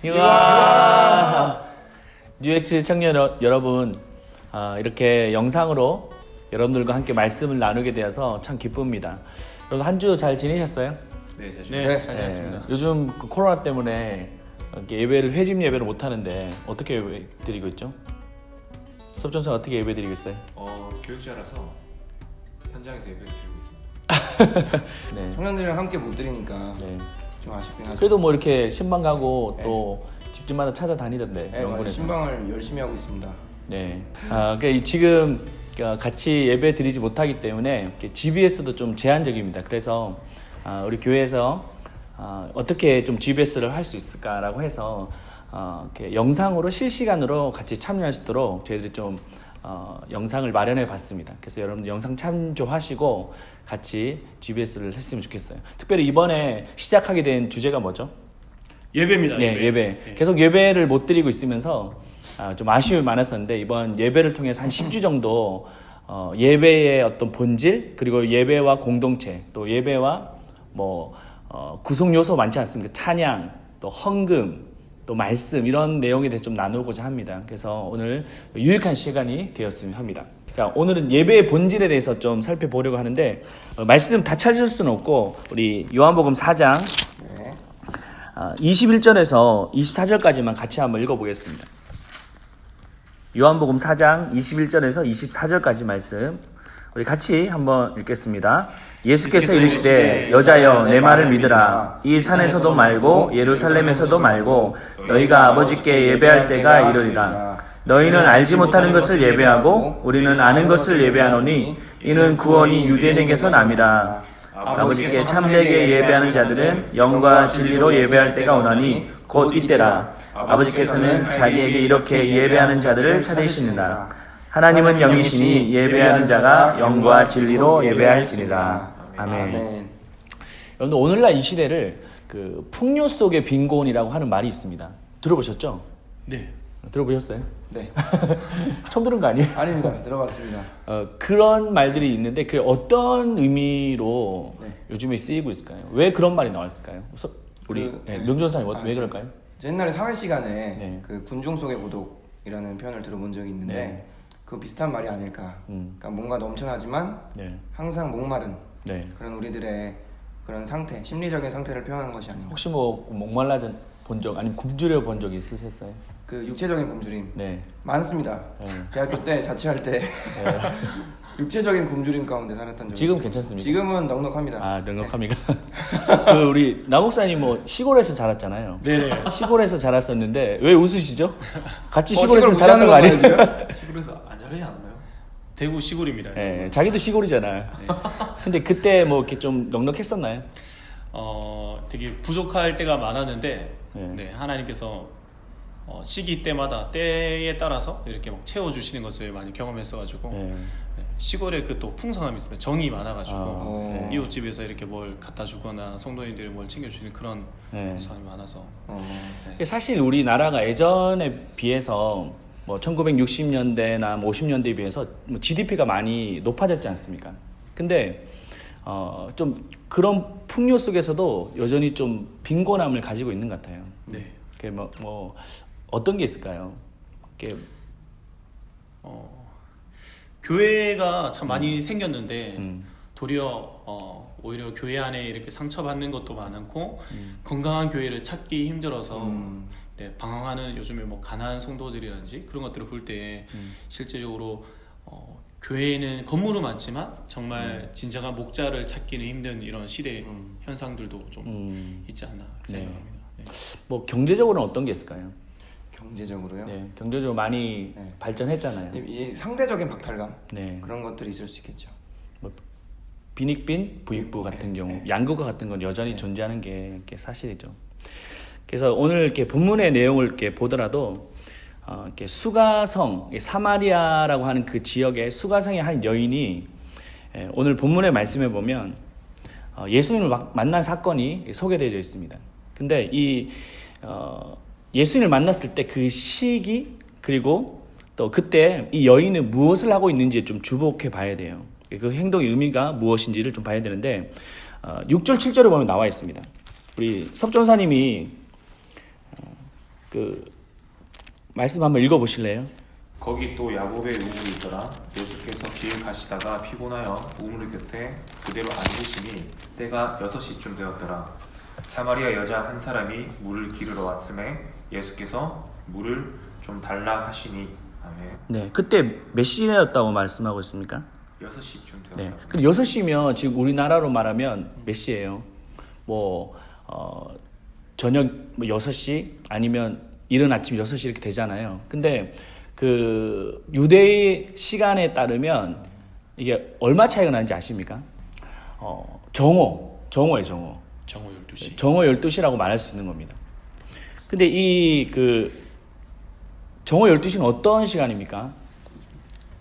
이와 뉴엑스 청년 여러분, 이렇게 영상으로 여러분들과 함께 말씀을 나누게 되어서 참 기쁩니다. 여러분 한 주 잘 지내셨어요? 네, 잘 지냈습니다. 요즘 그 코로나 때문에 이렇게 예배를 회집 예배를 못 하는데 어떻게 예배 드리고 있죠? 섭전선 어떻게 예배 드리고 있어요? 교육자라서 현장에서 예배를 드리고 있습니다. 네. 청년들이랑 함께 못 드리니까 네. 좀 아쉽긴 하죠. 그래도 뭐 이렇게 신방 가고 또 집집마다 찾아다니던데 네, 영군에서. 신방을 열심히 하고 있습니다. 네. 그러니까 지금 같이 예배 드리지 못하기 때문에 GBS도 좀 제한적입니다. 그래서 우리 교회에서 어떻게 좀 GBS를 할 수 있을까라고 해서 이렇게 영상으로 실시간으로 같이 참여할 수 있도록 저희들이 좀 영상을 마련해 봤습니다. 그래서 여러분들 영상 참조하시고 같이 GBS를 했으면 좋겠어요. 특별히 이번에 시작하게 된 주제가 뭐죠? 예배입니다. 네, 예배. 계속 예배를 못 드리고 있으면서 좀 아쉬움이 많았었는데 이번 예배를 통해서 한 10주 정도 예배의 어떤 본질, 그리고 예배와 공동체, 또 예배와 뭐 구성 요소 많지 않습니까? 찬양, 또 헌금, 또 말씀, 이런 내용에 대해서 좀 나누고자 합니다. 그래서 오늘 유익한 시간이 되었으면 합니다. 자, 오늘은 예배의 본질에 대해서 좀 살펴보려고 하는데 말씀 다 찾을 수는 없고 우리 요한복음 4장 21절에서 24절까지만 같이 한번 읽어보겠습니다. 요한복음 4장 21절에서 24절까지 말씀 우리 같이 한번 읽겠습니다. 예수께서 이르시되 여자여 내 말을 믿으라. 이 산에서도 말고 예루살렘에서도 말고 너희가 아버지께 예배할 때가 이르리라. 너희는 알지 못하는 것을 예배하고 우리는 아는 것을 예배하노니 이는 구원이 유대인에게서 남이라. 아버지께 참되게 예배하는 자들은 영과 진리로 예배할 때가 오나니 곧 이때라. 아버지께서는 자기에게 이렇게 예배하는 자들을 찾으시느라. 하나님은 영이시니 예배하는 자가 영과 진리로 예배할지니라. 아멘. 여러분들 오늘날 이 시대를 그 풍요 속의 빈곤이라고 하는 말이 있습니다. 들어보셨죠? 네. 들어보셨어요? 네. 처음 들은 거 아니에요? 아닙니다. 들어봤습니다. 그런 말들이 있는데 그 어떤 의미로 네. 요즘에 쓰이고 있을까요? 왜 그런 말이 나왔을까요? 우리 명전사님 왜 그럴까요? 옛날에 사회 시간에 네. 그 군중 속의 고독이라는 표현을 들어본 적이 있는데 네. 그 비슷한 말이 아닐까. 그러니까 뭔가 넘쳐나지만 네. 항상 목마른 네. 그런 우리들의 그런 상태, 심리적인 상태를 표현한 것이 아닌가. 혹시 뭐 목말라 본 적 아니면 굶주려 본 적 있으셨어요? 그 육체적인 굶주림 네. 많습니다. 네. 대학교 때 자취할 때 육체적인 굶주림 가운데 살았던 적이 지금 있어요. 괜찮습니까? 지금은 넉넉합니다. 아, 넉넉합니까? 그 우리 남목사님 뭐 시골에서 자랐잖아요. 네네. 시골에서 자랐었는데 왜 웃으시죠? 같이 시골 시골에서 자랐던 거 아니에요? 시골에서 안 잘하지 않나요? 대구 시골입니다. 네, 자기도 시골이잖아요. 근데 그때 뭐 이렇게 좀 넉넉했었나요? 되게 부족할 때가 많았는데 네. 네, 하나님께서 시기 때마다 때에 따라서 이렇게 막 채워주시는 것을 많이 경험했어가지고 네. 네, 시골에 그 또 풍성함이 있습니다. 정이 많아가지고 네. 이웃집에서 이렇게 뭘 갖다 주거나 성도님들이 뭘 챙겨주시는 그런 네. 풍성함이 많아서 네. 사실 우리나라가 예전에 비해서 뭐 1960년대나 50년대에 비해서 뭐 GDP가 많이 높아졌지 않습니까? 근데 좀 그런 풍요 속에서도 여전히 좀 빈곤함을 가지고 있는 것 같아요. 네. 그게 뭐 어떤 게 있을까요? 그게 교회가 참 많이 생겼는데 음. 도리어 오히려 교회 안에 이렇게 상처받는 것도 많고 건강한 교회를 찾기 힘들어서 네, 방황하는 요즘에 뭐 가난한 성도들이라든지 그런 것들을 볼 때 실제적으로 교회에는 건물은 많지만 정말 진정한 목자를 찾기는 힘든 이런 시대 현상들도 좀 있지 않나 생각합니다. 네. 뭐 경제적으로는 어떤 게 있을까요? 경제적으로요. 네, 경제적으로 많이 네. 발전했잖아요. 이제 상대적인 박탈감 네. 그런 것들이 있을 수 있겠죠. 뭐 빈익빈 부익부 같은 경우 양극화 같은 건 여전히 존재하는 게 사실이죠. 그래서 오늘 이렇게 본문의 내용을 이렇게 보더라도 이렇게 수가성 사마리아라고 하는 그 지역의 수가성의 한 여인이 오늘 본문의 말씀에 보면 예수님을 만난 사건이 소개되어 있습니다. 근데 이 예수님을 만났을 때 그 시기 그리고 또 그때 이 여인은 무엇을 하고 있는지 좀 주목해 봐야 돼요. 그 행동의 의미가 무엇인지를 좀 봐야 되는데 6절 7절에 보면 나와 있습니다. 우리 섭전사님이 그 말씀 한번 읽어보실래요? 거기 또 야곱의 우물이 있더라. 예수께서 길 가시다가 피곤하여 우물 곁에 그대로 앉으시니 때가 6시쯤 되었더라. 사마리아 여자 한 사람이 물을 기르러 왔음에 예수께서 물을 좀 달라 하시니 아멘. 네, 그때 몇 시였다고 말씀하고 있습니까? 6시쯤 되었다. 네, 근데 6시면 지금 우리나라로 말하면 몇 시예요? 저녁 6시 아니면 이른 아침 6시 이렇게 되잖아요. 근데 그 유대의 시간에 따르면 이게 얼마 차이가 나는지 아십니까? 정오예요, 정오. 정오 12시. 정오 12시라고 말할 수 있는 겁니다. 근데 이 정오 12시는 어떤 시간입니까?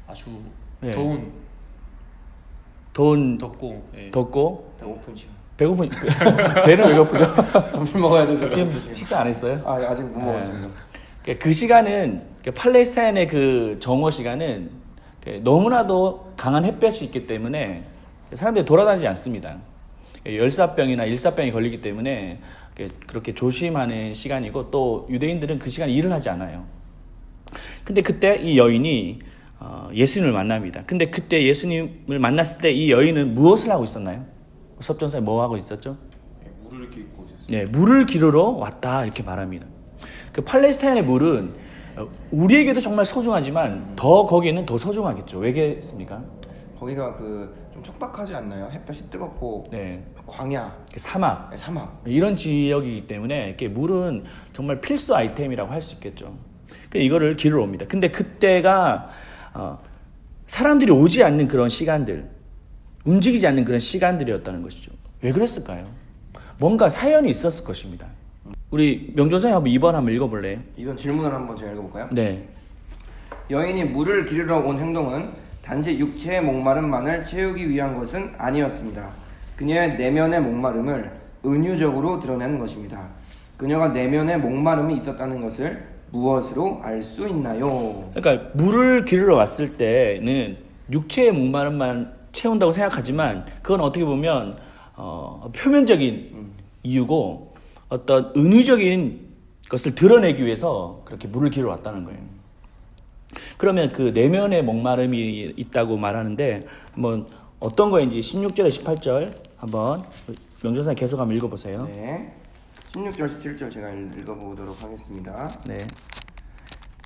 아주 네. 덥고 예. 덥고 배고픈 시간. 배고픈 배는 왜 고프죠? 점심 먹어야 돼서 지금 식사 안 했어요? 아직 못 먹었습니다. 그 시간은 팔레스타인의 그 정오 시간은 너무나도 강한 햇볕이 있기 때문에 사람들이 돌아다니지 않습니다. 열사병이나 일사병이 걸리기 때문에 그렇게 조심하는 시간이고 또 유대인들은 그 시간에 일을 하지 않아요. 근데 그때 이 여인이 예수님을 만납니다. 근데 그때 예수님을 만났을 때 이 여인은 무엇을 하고 있었나요? 섭전사에 뭐 하고 있었죠? 네, 물을 기르고 있었어요. 네, 물을 기르러 왔다 이렇게 말합니다. 그 팔레스타인의 물은 우리에게도 정말 소중하지만 더 거기에는 더 소중하겠죠. 왜겠습니까? 거기가 좀 척박하지 않나요? 햇볕이 뜨겁고 네, 광야, 사막 사막. 이런 지역이기 때문에 이렇게 물은 정말 필수 아이템이라고 할 수 있겠죠. 이거를 기르러 옵니다. 근데 그때가 사람들이 오지 않는 그런 시간들, 움직이지 않는 그런 시간들이었다는 것이죠. 왜 그랬을까요? 뭔가 사연이 있었을 것입니다. 우리 명조사님 한번 2번 한번 읽어볼래요? 이건 질문을 한번 제가 읽어볼까요? 네. 여인이 물을 기르러 온 행동은 단지 육체의 목마름만을 채우기 위한 것은 아니었습니다. 그녀의 내면의 목마름을 은유적으로 드러낸 것입니다. 그녀가 내면의 목마름이 있었다는 것을 무엇으로 알 수 있나요? 그러니까 물을 기르러 왔을 때는 육체의 목마름만 채운다고 생각하지만 그건 어떻게 보면 표면적인 이유고 어떤 은유적인 것을 드러내기 위해서 그렇게 물을 기르러 왔다는 거예요. 그러면 그 내면의 목마름이 있다고 말하는데 한번 어떤 거인지 16절에 18절 한번 명조사님 계속 한번 읽어보세요. 네. 16절 17절 제가 읽어보도록 하겠습니다. 네.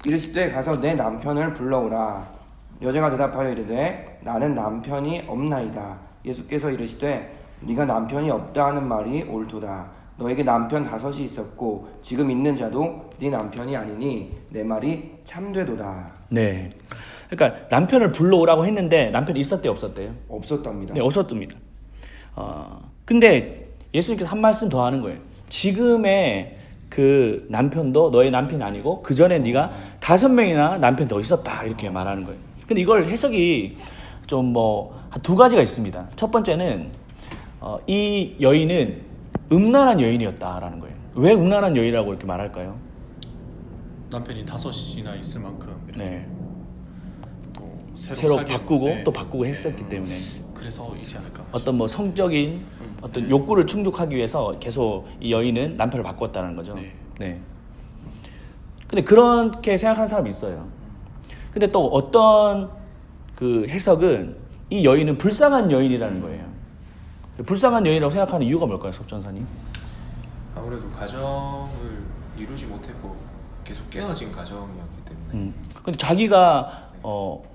이르시되 가서 내 남편을 불러오라. 여자가 대답하여 이르되 나는 남편이 없나이다. 예수께서 이르시되 네가 남편이 없다 하는 말이 옳도다. 너에게 남편 5이 있었고 지금 있는 자도 네 남편이 아니니 내 말이 참되도다. 네. 그러니까 남편을 불러오라고 했는데 남편이 있었대요, 없었대요? 없었답니다. 네, 없었답니다. 근데 예수님께서 한 말씀 더 하는 거예요. 지금의 그 남편도 너의 남편이 아니고 그 전에 네가 5명이나 남편 더 있었다 이렇게 말하는 거예요. 근데 이걸 해석이 좀 한 2가지가 있습니다. 첫 번째는 이 여인은 음란한 여인이었다라는 거예요. 왜 음란한 여인이라고 이렇게 말할까요? 남편이 5이나 있을 만큼 이렇게 네. 또 새로 바꾸고 네. 또 바꾸고 했었기 때문에 그래서 있지 않을까. 어떤 성적인 어떤 욕구를 충족하기 위해서 계속 이 여인은 남편을 바꿨다는 거죠. 네. 네. 근데 그렇게 생각하는 사람이 있어요. 근데 또 어떤 그 해석은 이 여인은 불쌍한 여인이라는 거예요. 불쌍한 여인이라고 생각하는 이유가 뭘까요, 석전사님? 아무래도 가정을 이루지 못했고 계속 깨어진 가정이었기 때문에 근데 자기가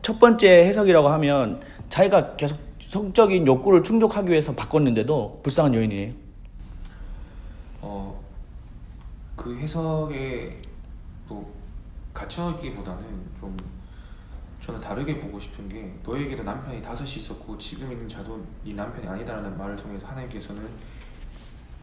첫 번째 해석이라고 하면 자기가 계속 성적인 욕구를 충족하기 위해서 바꿨는데도 불쌍한 여인이에요. 그 해석에 또 갇혀있기보다는 좀 저는 다르게 보고 싶은 게 너에게도 남편이 5이 있었고 지금 있는 자도 네 남편이 아니다라는 말을 통해서 하나님께서는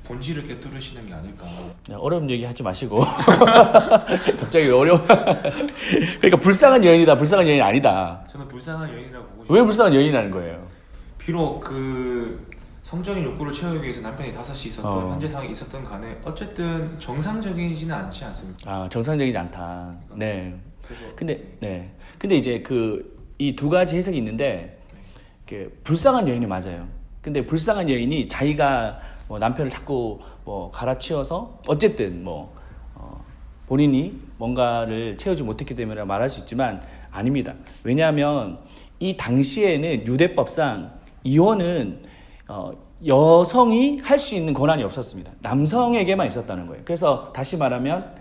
본질을 꿰뚫으시는 게 아닐까. 네, 어려운 얘기 하지 마시고 갑자기 어려워. 그러니까 불쌍한 여인이다, 불쌍한 여인이 아니다. 저는 불쌍한 여인이라고 보고 왜 싶어요. 불쌍한 여인이라는 거예요? 비록 그 성적인 욕구를 채우기 위해서 남편이 5이 있었던 현재 상황이 있었던 간에 어쨌든 정상적이지는 않지 않습니까? 정상적이지 않다. 네. 그래서 근데 이제 이 2가지 해석이 있는데 불쌍한 여인이 맞아요. 근데 불쌍한 여인이 자기가 남편을 자꾸 갈아치워서 어쨌든 본인이 뭔가를 채우지 못했기 때문에 말할 수 있지만 아닙니다. 왜냐하면 이 당시에는 유대법상 이혼은 여성이 할 수 있는 권한이 없었습니다. 남성에게만 있었다는 거예요. 그래서 다시 말하면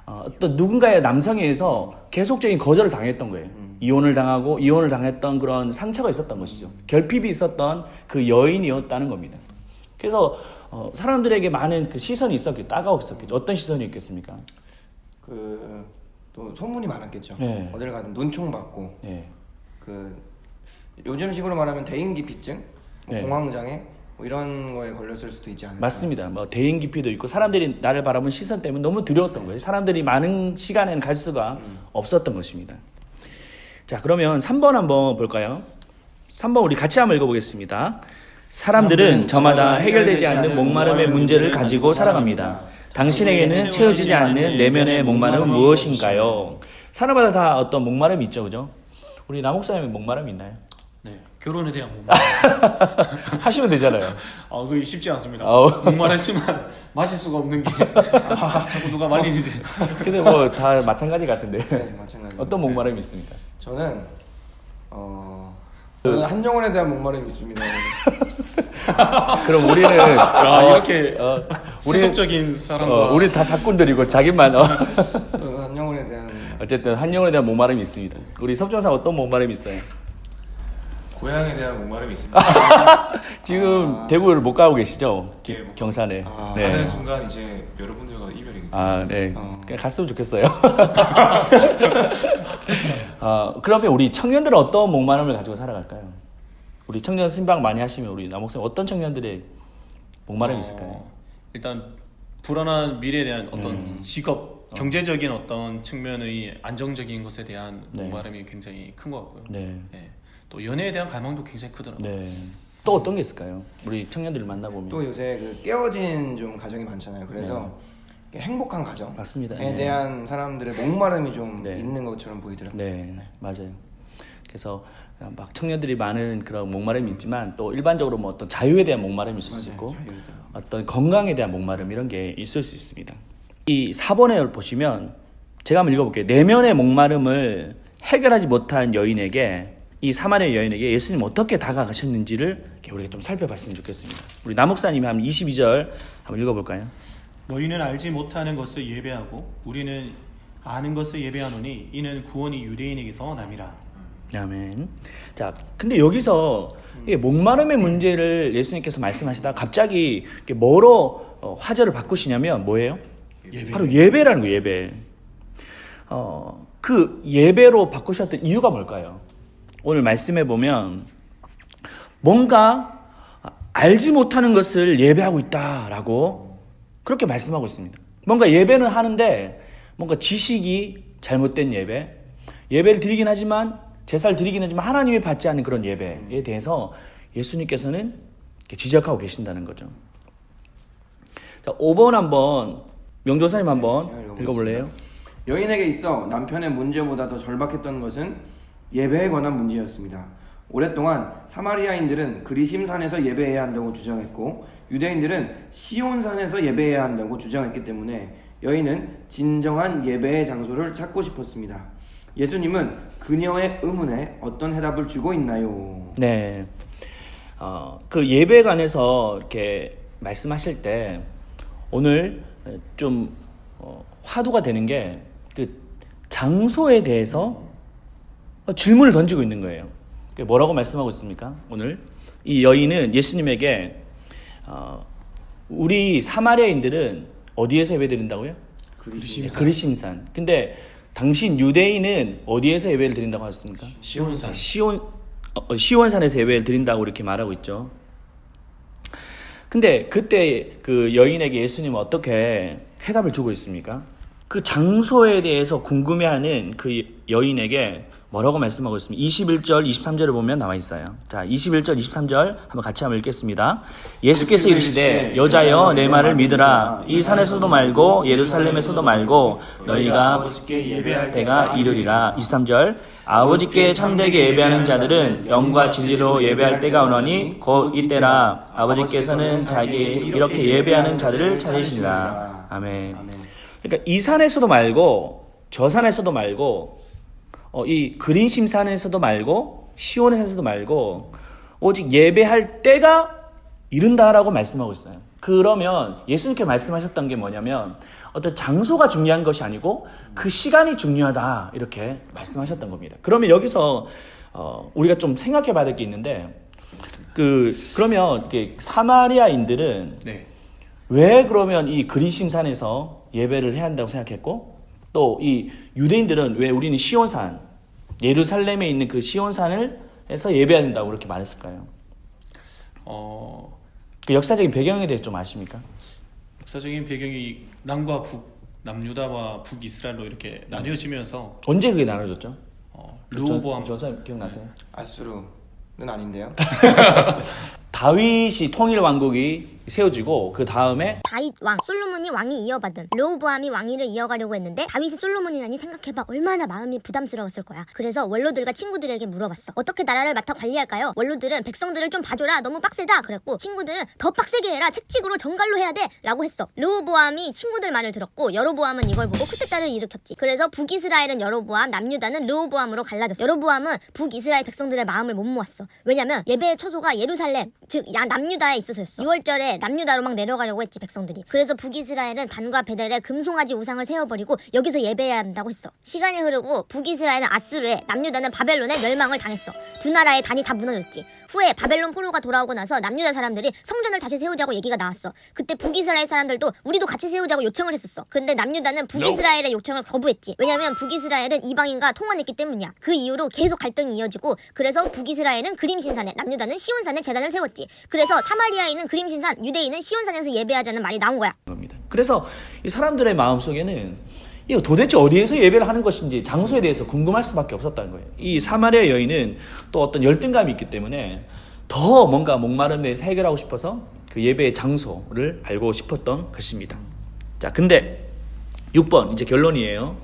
어떤 누군가의 남성에 의해서 계속적인 거절을 당했던 거예요. 이혼을 당했던 그런 상처가 있었던 것이죠. 결핍이 있었던 그 여인이었다는 겁니다. 그래서 사람들에게 많은 그 시선이 있었겠죠. 따가웠었겠죠. 어떤 시선이 있겠습니까? 또 소문이 많았겠죠. 네. 어딜 가든 눈총 받고 네. 요즘식으로 말하면 대인기피증, 네. 공황장애 뭐 이런 거에 걸렸을 수도 있지 않을까. 맞습니다. 뭐 대인 기피도 있고 사람들이 나를 바라보는 시선 때문에 너무 두려웠던 거예요. 사람들이 많은 시간에는 갈 수가 없었던 것입니다. 자, 그러면 3번 한번 볼까요? 3번 우리 같이 한번 읽어보겠습니다. 사람들은 저마다 해결되지 않는 목마름의 문제를 가지고 살아갑니다. 당신에게는 채워지지 않는 내면의 목마름은 무엇인가요? 사람마다 다 어떤 목마름이 있죠, 그죠? 우리 남목사님의 목마름이 있나요? 네, 결혼에 대한 목마름. 하시면 되잖아요. 그게 쉽지 않습니다. 아우. 목마르지만 마실 수가 없는 게 자꾸 누가 말리지. 근데 뭐 다 마찬가지 같은데. 네, 마찬가지. 어떤 목마름이 있습니까? 저는 한정원에 대한 목마름이 있습니다. 그럼 우리는 이렇게 세속적인 사람과 우리 다 사꾼들이고 자기만 저는 한정원에 대한 어쨌든 한영원에 대한 목마름이 있습니다. 우리 석정사 어떤 목마름이 있어요? 고향에 대한 목마름이 있습니다. 지금 대구를 못 가고 계시죠? 네, 못 경산에. 가는 순간 이제 여러분들과 이별이거든요. 네. 그냥 갔으면 좋겠어요. 그러면 우리 청년들은 어떤 목마름을 가지고 살아갈까요? 우리 청년 신방 많이 하시면 우리 남목사님 어떤 청년들의 목마름이 있을까요? 일단 불안한 미래에 대한 어떤 직업, 경제적인 어떤 측면의 안정적인 것에 대한 네. 목마름이 굉장히 큰 것 같고요. 네. 네. 또 연애에 대한 갈망도 굉장히 크더라고요. 네. 또 어떤 게 있을까요? 우리 청년들을 만나보면. 또 요새 깨어진 좀 가정이 많잖아요. 그래서 행복한 가정에 맞습니다. 대한 사람들의 목마름이 좀 네. 있는 것처럼 보이더라고요. 네, 맞아요. 그래서 막 청년들이 많은 그런 목마름이 있지만 또 일반적으로 뭐 어떤 자유에 대한 목마름이 있을 수 있고 어떤 건강에 대한 목마름 이런 게 있을 수 있습니다. 이 4번에 보시면 제가 한번 읽어볼게요. 내면의 목마름을 해결하지 못한 여인에게 이 사마리아 여인에게 예수님 어떻게 다가가셨는지를 이렇게 우리가 좀 살펴봤으면 좋겠습니다. 우리 남목사님이 한번 22절 한번 읽어볼까요? 너희는 알지 못하는 것을 예배하고 우리는 아는 것을 예배하노니 이는 구원이 유대인에게서 남이라. 아멘. 자, 근데 여기서 이게 목마름의 문제를 예수님께서 말씀하시다가 갑자기 이렇게 뭐로 화제를 바꾸시냐면 뭐예요? 예배. 바로 예배라는 거예요. 예배. 그 예배로 바꾸셨던 이유가 뭘까요? 오늘 말씀해 보면 뭔가 알지 못하는 것을 예배하고 있다라고 그렇게 말씀하고 있습니다. 뭔가 예배는 하는데 뭔가 지식이 잘못된 예배, 예배를 드리긴 하지만 제사를 드리긴 하지만 하나님이 받지 않는 그런 예배에 대해서 예수님께서는 지적하고 계신다는 거죠. 자, 5번 한번 명조사님 한번 읽어볼래요? 여인에게 있어 남편의 문제보다 더 절박했던 것은 예배에 관한 문제였습니다. 오랫동안 사마리아인들은 그리심산에서 예배해야 한다고 주장했고 유대인들은 시온산에서 예배해야 한다고 주장했기 때문에 여인은 진정한 예배의 장소를 찾고 싶었습니다. 예수님은 그녀의 의문에 어떤 해답을 주고 있나요? 네. 그 예배에 관해서 이렇게 말씀하실 때 오늘 좀 화두가 되는 게 그 장소에 대해서 질문을 던지고 있는 거예요. 뭐라고 말씀하고 있습니까? 오늘 이 여인은 예수님에게 우리 사마리아인들은 어디에서 예배드린다고요? 그리심산. 근데 당신 유대인은 어디에서 예배를 드린다고 하셨습니까? 시온산. 시온산에서 예배를 드린다고 이렇게 말하고 있죠. 근데 그때 그 여인에게 예수님은 어떻게 해답을 주고 있습니까? 그 장소에 대해서 궁금해하는 그 여인에게 뭐라고 말씀하고 있습니까? 21절, 23절을 보면 나와 있어요. 자, 21절, 23절 한번 같이 한번 읽겠습니다. 예수께서 이르시되 여자여 내 말을 믿으라. 이 산에서도 말고 예루살렘에서도 말고 너희가 아버지께 예배할 때가 이르리라. 23절 아버지께 참되게 예배하는 자들은 영과 진리로 예배할 때가 오노니 곧 이때라. 아버지께서는 자기의 이렇게 예배하는 자들을 찾으시리라. 아멘. 그러니까 이 산에서도 말고 저 산에서도 말고 이 그린심 산에서도 말고 시온에서도 말고 오직 예배할 때가 이른다라고 말씀하고 있어요. 그러면 예수님께 말씀하셨던 게 뭐냐면 어떤 장소가 중요한 것이 아니고 그 시간이 중요하다 이렇게 말씀하셨던 겁니다. 그러면 여기서 우리가 좀 생각해 봐야 될 게 있는데 그러면 사마리아인들은 네. 왜 그러면 이 그리심 산에서 예배를 해야 한다고 생각했고 또 이 유대인들은 왜 우리는 시온산 예루살렘에 있는 그 시온산을 해서 예배해야 된다고 그렇게 말했을까요? 그 역사적인 배경에 대해 좀 아십니까? 역사적인 배경이 남과 북, 남유다와 북이스라엘로 이렇게 나뉘어지면서 언제 그게 나눠졌죠? 르호보암 전사 기억나세요? 아수르는 아닌데요. 다윗이 통일 왕국이 세워지고 그 다음에 다윗 왕, 솔로몬이 왕이 이어받은 르호보암이 왕위를 이어가려고 했는데 다윗이 솔로몬이라니 생각해봐 얼마나 마음이 부담스러웠을 거야. 그래서 원로들과 친구들에게 물어봤어. 어떻게 나라를 맡아 관리할까요? 원로들은 백성들을 좀 봐줘라 너무 빡세다 그랬고 친구들은 더 빡세게 해라 채찍으로 정갈로 해야 돼 라고 했어. 르호보암이 친구들 말을 들었고 여로보암은 이걸 보고 쿠데타를 일으켰지. 그래서 북이스라엘은 여로보암, 남유다는 르호보암으로 갈라졌어. 여로보암은 북이스라엘 백성들의 마음을 못 모았어. 왜냐면 예배의 처소가 예루살렘 즉 남유다에 있어서였어. 6월절에 남유다로 막 내려가려고 했지 백성들이. 그래서 북이스라엘은 단과 베델에 금송아지 우상을 세워버리고 여기서 예배해야 한다고 했어. 시간이 흐르고 북이스라엘은 아수르에 남유다는 바벨론에 멸망을 당했어. 두 나라의 단이 다 무너졌지. 후에 바벨론 포로가 돌아오고 나서 남유다 사람들이 성전을 다시 세우자고 얘기가 나왔어. 그때 북이스라엘 사람들도 우리도 같이 세우자고 요청을 했었어. 근데 남유다는 북이스라엘의 요청을 거부했지. 왜냐면 북이스라엘은 이방인과 통혼했기 때문이야. 그 이후로 계속 갈등이 이어지고 그래서 북이스라엘은 그림신산에 남유다는 시온산에 제단을 세웠지. 그래서 사마리아인은 그림신산, 유대인은 시온산에서 예배하자는 말이 나온 거야. 그래서 이 사람들의 마음속에는 이거 도대체 어디에서 예배를 하는 것인지 장소에 대해서 궁금할 수밖에 없었다는 거예요. 이 사마리아 여인은 또 어떤 열등감이 있기 때문에 더 뭔가 목마름에 대해서 해결하고 싶어서 그 예배의 장소를 알고 싶었던 것입니다. 자, 근데 6번 이제 결론이에요.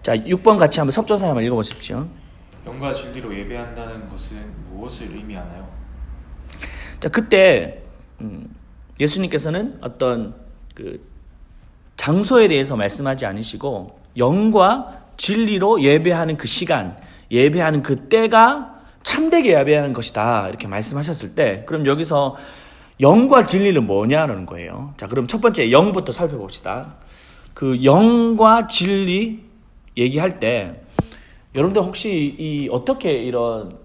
자, 6번 같이 한번 섭조사 한번 읽어보십시오. 영과 진리로 예배한다는 것은 무엇을 의미하나요? 자, 그때 예수님께서는 어떤 그 장소에 대해서 말씀하지 않으시고 영과 진리로 예배하는 그 시간, 예배하는 그 때가 참되게 예배하는 것이다 이렇게 말씀하셨을 때 그럼 여기서 영과 진리는 뭐냐는 거예요. 자, 그럼 첫 번째 영부터 살펴봅시다. 그 영과 진리 얘기할 때 여러분들 혹시 어떻게 이런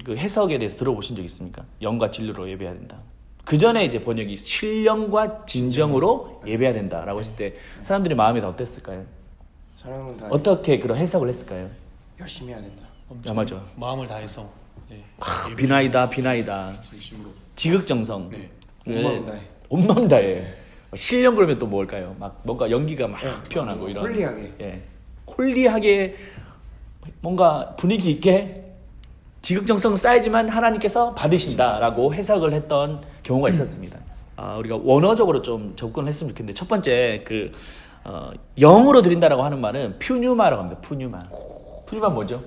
그 해석에 대해서 들어보신 적 있습니까? 영과 진리로 예배해야 된다. 그 전에 이제 번역이 신령과 진정으로 예배해야 된다라고 했을 때 사람들의 마음이 다 어땠을까요? 사람은 다 어떻게 그런 해석을 했을까요? 열심히 해야 된다. 야, 맞아. 마음을 다해서 비나이다 비나이다 진심으로. 지극정성 네. 온마음 다해. 신령 그러면 또 뭘까요? 막 뭔가 연기가 막 피어나고 이런 홀리하게. 예. 홀리하게 뭔가 분위기 있게 지극정성 쌓이지만 하나님께서 받으신다라고 해석을 했던 경우가 있었습니다. 우리가 원어적으로 좀 접근을 했으면 좋겠는데 첫 번째 영으로 드린다라고 하는 말은 푸뉴마라고 합니다. 푸뉴마. 푸뉴마 뭐죠?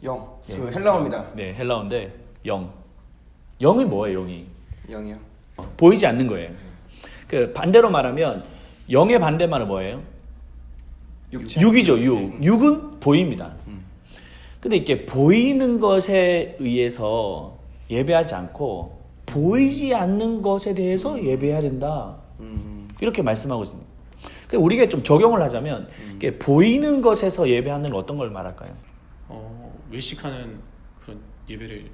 영. 그 헬라어입니다. 네, 헬라어인데 영. 영이 뭐예요? 영이 영이요. 보이지 않는 거예요. 그 반대로 말하면 영의 반대말은 뭐예요? 육이죠. 육은 보입니다. 근데 이렇게 보이는 것에 의해서 예배하지 않고 보이지 않는 것에 대해서 예배해야 된다. 이렇게 말씀하고 있습니다. 근데 우리가 좀 적용을 하자면 이렇게 보이는 것에서 예배하는 어떤 걸 말할까요? 외식하는 그런 예배를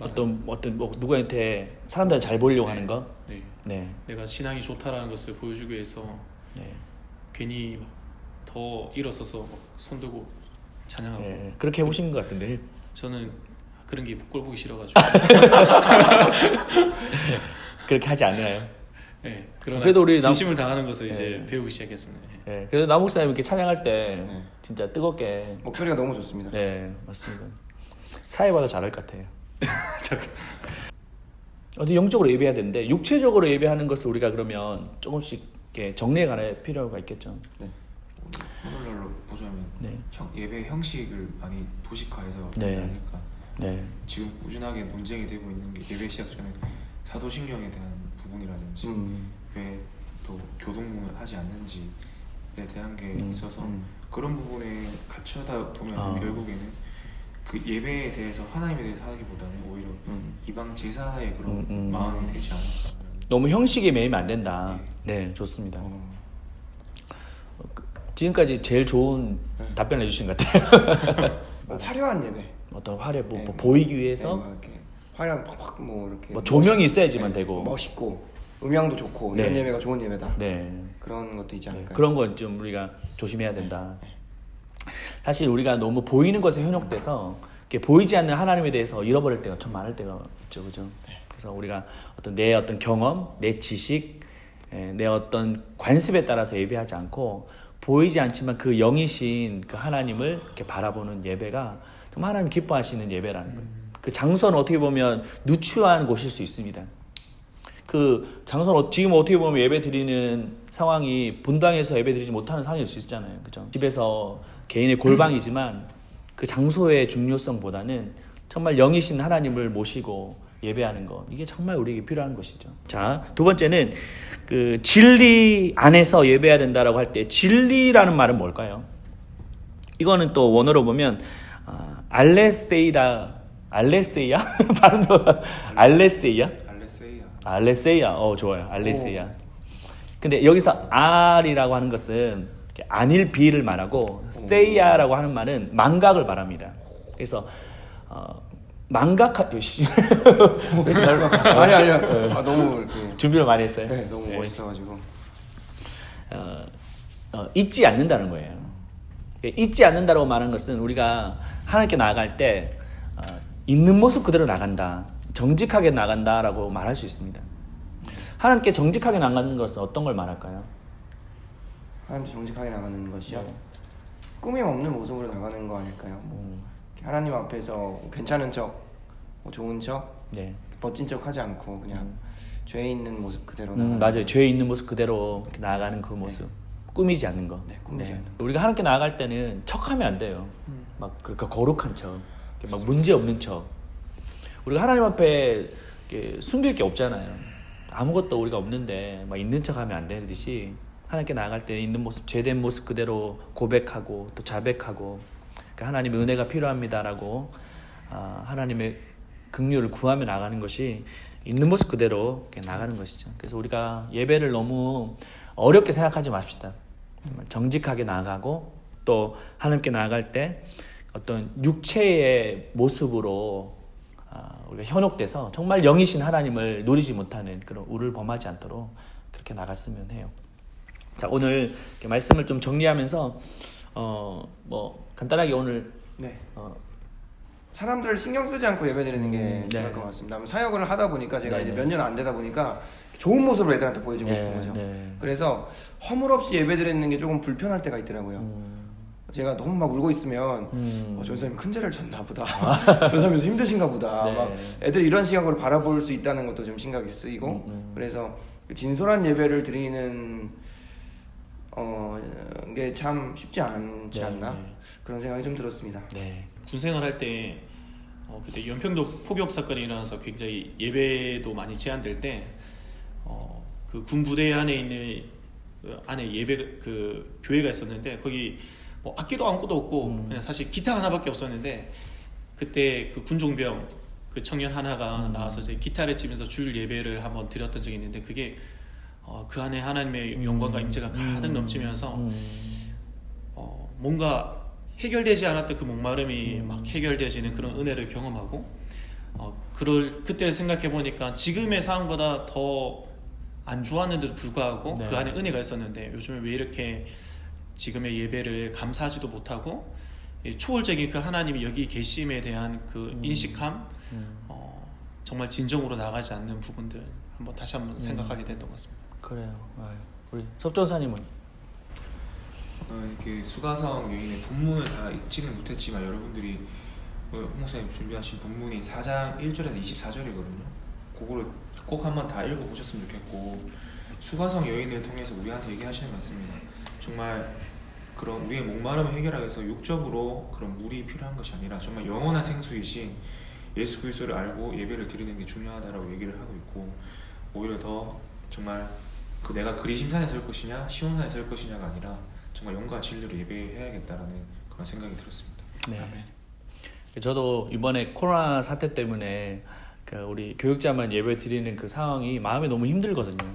어떤 뭐 누구한테 사람들 잘 보이려고 하는 거? 네. 네. 내가 신앙이 좋다라는 것을 보여주기 위해서 네. 괜히 더 일어서서 막 손들고 찬양하고 네. 그렇게 해보신 것 같은데. 저는 그런 게 꼴 보기 싫어가지고 그렇게 하지 않나요? 네, 그러나 그래도 우리 진심을 다하는 것을 이제 네. 배우기 시작했습니다. 네. 네. 그래서 남목사님 이렇게 찬양할 때 진짜 뜨겁게. 목소리가 너무 좋습니다. 네, 맞습니다. 사회봐도 잘할 것 같아요. 어디 영적으로 예배해야 되는데 육체적으로 예배하는 것을 우리가 그러면 조금씩 이렇게 정리해가는 필요가 있겠죠. 네. 오늘날로 보자면 네. 예배 형식을 많이 도식화해서 네. 하니까 네. 지금 꾸준하게 논쟁이 되고 있는 게 예배 시작 전에 사도신경에 대한 부분이라든지 왜 또 교동을 하지 않는지에 대한 게 있어서 그런 부분에 같이하다 보면 결국에는 그 예배에 대해서 하나님에 대해서 하기보다는 오히려 이방 제사의 그런 마음이 되지 않을까. 너무 형식에 매이면 안 된다. 네, 좋습니다. 지금까지 제일 좋은 답변을 해주신 것 같아요. 화려한 예배. 어떤 화려 뭐, 네, 뭐 보이기 위해서 네, 막 이렇게 화려한 팍팍 뭐 이렇게 뭐 조명이 있어야지만 되고. 멋있고 음향도 좋고 네. 이런 예배가 좋은 예배다. 네. 그런 것도 있지 않을까요? 그런 건 좀 우리가 조심해야 된다. 사실 우리가 너무 보이는 것에 현혹돼서 이렇게 보이지 않는 하나님에 대해서 잃어버릴 때가 참 많을 때가 있죠, 그죠? 그래서 우리가 내 어떤 경험, 내 지식, 내 어떤 관습에 따라서 예배하지 않고 보이지 않지만 그 영이신 그 하나님을 이렇게 바라보는 예배가 정말 하나님 기뻐하시는 예배라는 거예요. 그 장소는 어떻게 보면 누추한 곳일 수 있습니다. 그 장소는 지금 어떻게 보면 예배 드리는 상황이 분당에서 예배 드리지 못하는 상황일 수 있잖아요. 그죠? 집에서 개인의 골방이지만 그 장소의 중요성보다는 정말 영이신 하나님을 모시고 예배하는 것, 이게 정말 우리에게 필요한 것이죠. 자, 두 번째는 그 진리 안에서 예배해야 된다라고 할 때 진리라는 말은 뭘까요? 이거는 또 원어로 보면 알레세이야 발음도 알레세이야? 알레세이야. 좋아요. 알레세이야. 근데 여기서 R이라고 하는 것은 안일 비를 말하고 세이야라고 하는 말은 망각을 말합니다. 그래서 망각하 씨. 아니요. 너무 이렇게 준비를 많이 했어요. 네, 너무 멋있어가지고 잊지 않는다는 거예요. 잊지 않는다라고 말하는 것은 우리가 하나님께 나아갈 때 있는 모습 그대로 나간다, 정직하게 나간다라고 말할 수 있습니다. 하나님께 정직하게 나가는 것은 어떤 걸 말할까요? 하나님께 정직하게 나가는 것이요. 꾸밈 없는 모습으로 나가는 거 아닐까요? 하나님 앞에서 괜찮은 척, 좋은 척, 네. 멋진 척 하지 않고 그냥 죄 있는 모습 그대로 나가는 맞아요. 죄 있는 모습 그대로 나아가는 그 모습. 꾸미지 않는 거. 네, 꾸미지 않는 거. 우리가 하나님께 나아갈 때는 척하면 안 돼요. 막 그러니까 거룩한 척, 막 문제 없는 척. 우리가 하나님 앞에 숨길 게 없잖아요. 아무것도 우리가 없는데 막 있는 척하면 안 되듯이 하나님께 나아갈 때 있는 모습, 죄된 모습 그대로 고백하고 또 자백하고 그러니까 하나님의 은혜가 필요합니다라고 하나님의 긍휼을 구하며 나가는 것이 있는 모습 그대로 이렇게 나가는 것이죠. 그래서 우리가 예배를 너무 어렵게 생각하지 맙시다. 정말 정직하게 나아가고 또 하나님께 나아갈 때 어떤 육체의 모습으로 우리가 현혹돼서 정말 영이신 하나님을 누리지 못하는 그런 우를 범하지 않도록 그렇게 나갔으면 해요. 자, 오늘 이렇게 말씀을 좀 정리하면서 뭐 간단하게 오늘 네. 사람들을 신경 쓰지 않고 예배드리는 게 중요할 네. 것 같습니다. 사역을 하다 보니까 제가 네, 이제 네. 몇 년 안 되다 보니까 좋은 모습을 애들한테 보여주고 싶은 거죠. 네. 그래서 허물 없이 예배드리는 게 조금 불편할 때가 있더라고요. 제가 너무 막 울고 있으면 저 사람이 큰 죄를 졌나 보다. 저 사람이 요새 힘드신가 보다. 네. 막 애들이 이런 시각으로 바라볼 수 있다는 것도 좀 심각이 쓰이고 그래서 진솔한 예배를 드리는 게 참 쉽지 않지 않나 그런 생각이 좀 들었습니다. 네. 군생활 할 때 그때 연평도 포격 사건이 일어나서 굉장히 예배도 많이 제한될 때 그 군부대 안에 있는 안에 예배 그 교회가 있었는데 거기 뭐 악기도 아무것도 없고 그냥 사실 기타 하나밖에 없었는데 그때 그 군종병 그 청년 하나가 나와서 이제 기타를 치면서 주일 예배를 한번 드렸던 적이 있는데 그게 그 안에 하나님의 영광과 임재가 가득 넘치면서 뭔가 해결되지 않았던 그 목마름이 막 해결되지는 그런 은혜를 경험하고 그때를 생각해 보니까 지금의 상황보다 더 안 좋았는데도 불구하고 네. 그 안에 은혜가 있었는데 요즘에 왜 이렇게 지금의 예배를 감사하지도 못하고 이 초월적인 그 하나님이 여기 계심에 대한 그 인식함 정말 진정으로 나가지 않는 부분들 다시 한번 생각하게 됐던 것 같습니다. 그래요. 우리 섭전사님은 이렇게 수가성 여인의 본문을 다 읽지는 못했지만 여러분들이 홍목사님 준비하신 본문이 4장 1절에서 24절이거든요. 그거를 꼭 한번 다 읽어보셨으면 좋겠고 수가성 여인을 통해서 우리한테 얘기하시는 말씀입니다. 정말 그런 우리의 목마름을 해결하기 위해서 육적으로 그런 물이 필요한 것이 아니라 정말 영원한 생수이신 예수 그리스도를 알고 예배를 드리는 게 중요하다라고 얘기를 하고 있고 오히려 더 정말 그 내가 그리심산에 설 것이냐 시온산에 설 것이냐가 아니라 정말 영과 진리로 예배해야겠다라는 그런 생각이 들었습니다. 네. 저도 이번에 코로나 사태 때문에 그 우리 교육자만 예배 드리는 그 상황이 마음이 너무 힘들거든요.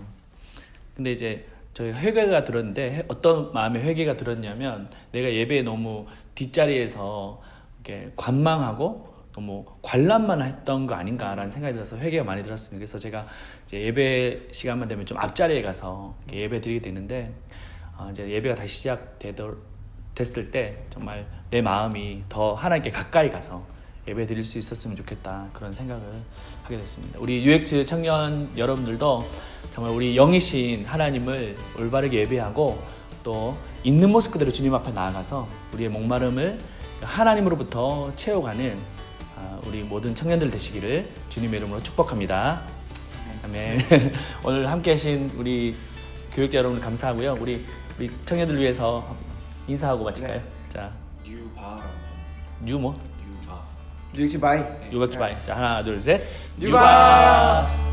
근데 이제 저희 회개가 들었는데 어떤 마음의 회개가 들었냐면 내가 예배에 너무 뒷자리에서 이렇게 관망하고 너무 관람만 했던 거 아닌가라는 생각이 들어서 회개가 많이 들었습니다. 그래서 제가 이제 예배 시간만 되면 좀 앞자리에 가서 이렇게 예배 드리게 되는데 이제 예배가 다시 시작됐을 때 정말 내 마음이 더 하나님께 가까이 가서 예배 드릴 수 있었으면 좋겠다 그런 생각을 하게 됐습니다. 우리 UX 청년 여러분들도 정말 우리 영이신 하나님을 올바르게 예배하고 또 있는 모습 그대로 주님 앞에 나아가서 우리의 목마름을 하나님으로부터 채워가는 우리 모든 청년들 되시기를 주님의 이름으로 축복합니다. 아멘. 오늘 함께 하신 우리 교육자 여러분 감사하고요. 우리 청년들 위해서 인사하고 마칠까요? 자, 뉴바라고 뉴 뭐? 뉴바 유익시 바이. 유박주 바이. 자, 하나, 둘, 셋. 유바!